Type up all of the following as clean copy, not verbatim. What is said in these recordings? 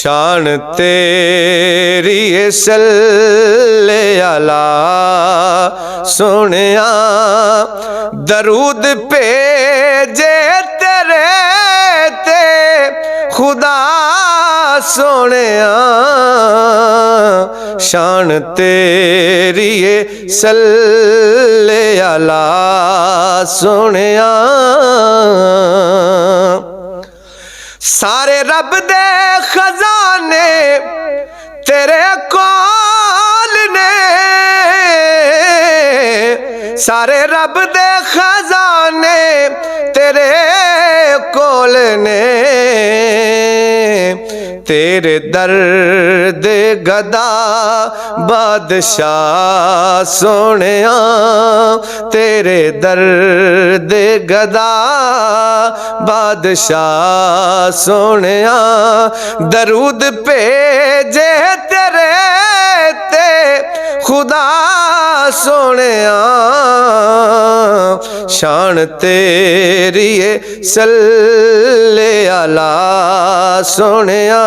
शान तेरी सल्ले अला सोनिया, दरूद भेजे तेरे ते खुदा सोनिया। शान तेरी सल्ले अला सोनिया। सारे रब दे खजाने तेरे कोल ने, सारे रब दे खजाने तेरे कोल ने। तेरे दर्द गदा बादशाह सोनिया, तेरे दर्द गदा बादशाह सोनिया। दरूद भेजे तेरे ते खुदा सोनिया। शान तेरी सल्ले अला सोनिया।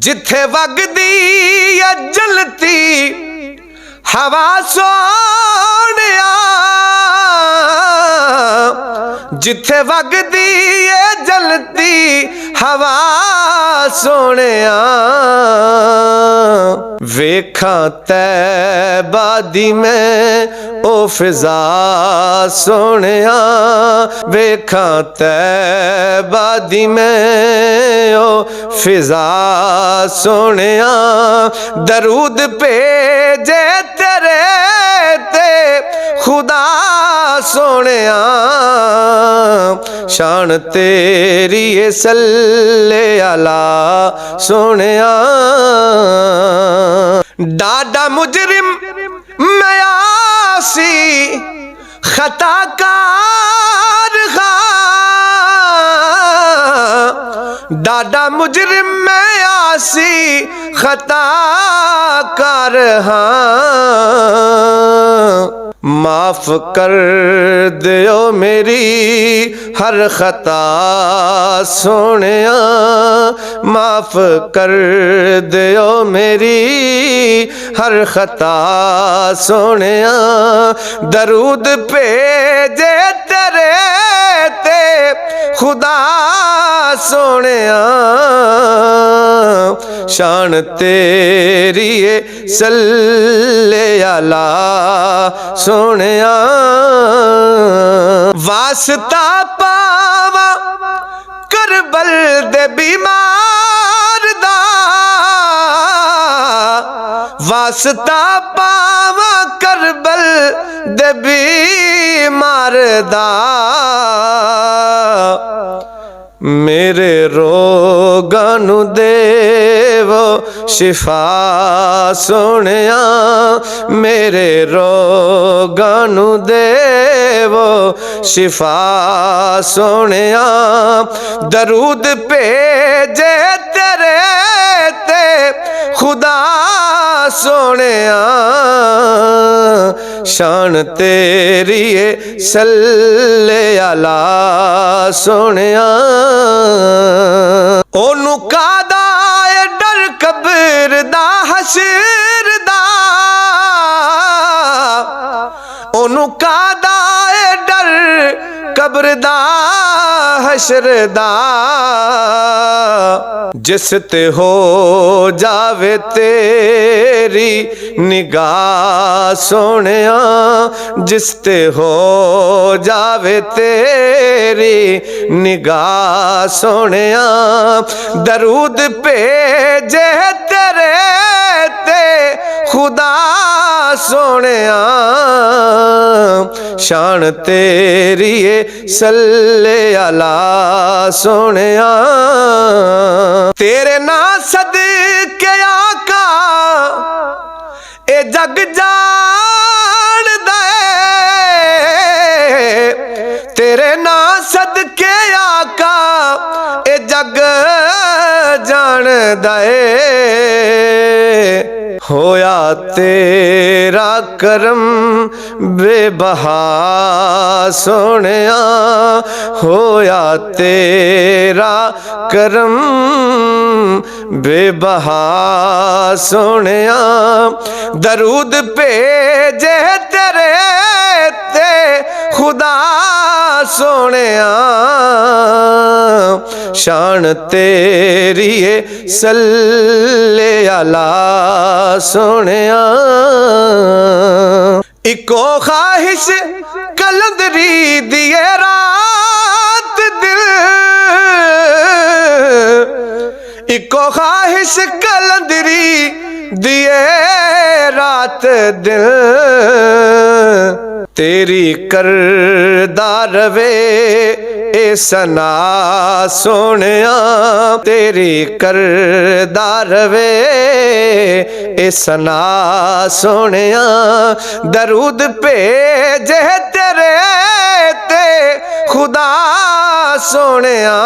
जिथे वगदी या जलती हवा सोनिया, जिथे वगदी ये जलती हवा सोनिया। वेखा तैबा दी मैं ओ फिजा सोनिया, वेखा तैबा दी मैं ओ फिजा सोनिया। दरूद भेजे तेरे ते खुदा सोनिया। शान तेरी सल्ले अला सोनिया। डाडा मुजरिम मैं आसी खताकार डाडा मुजरिम मैं आसी खताकार माफ कर दियो मेरी हर खता सोनिया, माफ कर दियो मेरी हर खता सोनिया। दरूद भेजे तेरे ते खुदा सोनिया। शान तेरी सल्ले अला सोनिया। वास्ता पावा करबल दे बीमार दा, वास्ता पावा करबल दे बीमार दा। मेरे रोगां देवो शिफा सोनिया, मेरे रोगां देवो शिफा सोनिया। दरूद भेजे तेरे ते खुदा सोनिया। शान तेरी सल्ले अला सोनिया। ओनू कादा ए डर कब्र दा हशर दा, ओनू कादा ए डर कब्र दा हशर दा। जिस ते हो जावे तेरी निगाह सोनिया, जिस ते हो जावे तेरी निगाह सोनिया। दरूद भेजे तेरे ते खुदा सोनिया। शान तेरी सल्ले अला सोनिया। तेरे ना सदके आका ए जग जान दे, तेरे ना सदके आका ए जग जान दे। होया तेरा करम बेबहा सोनिया, होया तेरा करम बेबहा सोहणिया दरूद भेजे तेरे ते खुदा सोहणिया शान तेरी है सल्ले अला सोहणिया इको ख्वाहिश कलंदरी दिए रात दिल इको ख्वाहिश कलंदरी दिए रात दिल तेरी करदार वे ए सना सोहणिया तेरी करदार वे ए सना सोहणिया दरूद भेजे तेरे ते खुदा सोहणिया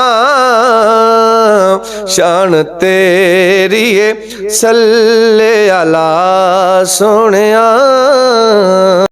शान तेरी है सल्ले अला सोहणिया।